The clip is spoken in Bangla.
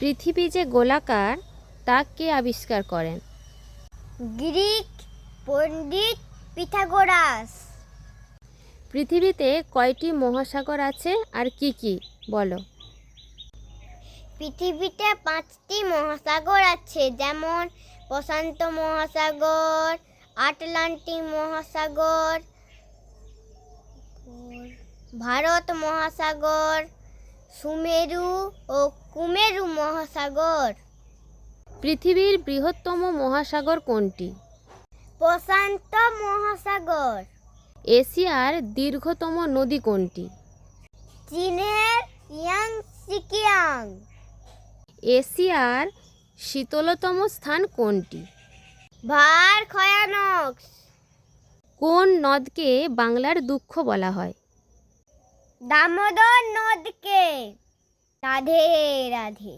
পৃথিবী যে গোলাকার তা কে আবিষ্কার করেন? গ্রিক পণ্ডিত পিথাগোরাস। পৃথিবীতে কয়টি মহাসাগর আছে আর কি কি বলো? পৃথিবীতে 5টি মহাসাগর আছে, যেমন প্রশান্ত মহাসাগর, আটলান্টিক মহাসাগর, ভারত মহাসাগর, সুমেরু ও কুমেরু মহাসাগর। পৃথিবীর বৃহত্তম মহাসাগর কোনটি? প্রশান্ত মহাসাগর। এশিয়ার দীর্ঘতম নদী কোনটি? চীনের ইয়াংসিকিয়াং। এশিয়ার শীতলতম স্থান কোনটি? ভারখয়ানক্স। কোন নদকে বাংলার দুঃখ বলা হয়? দামোদর নদকে। রাধে রাধে।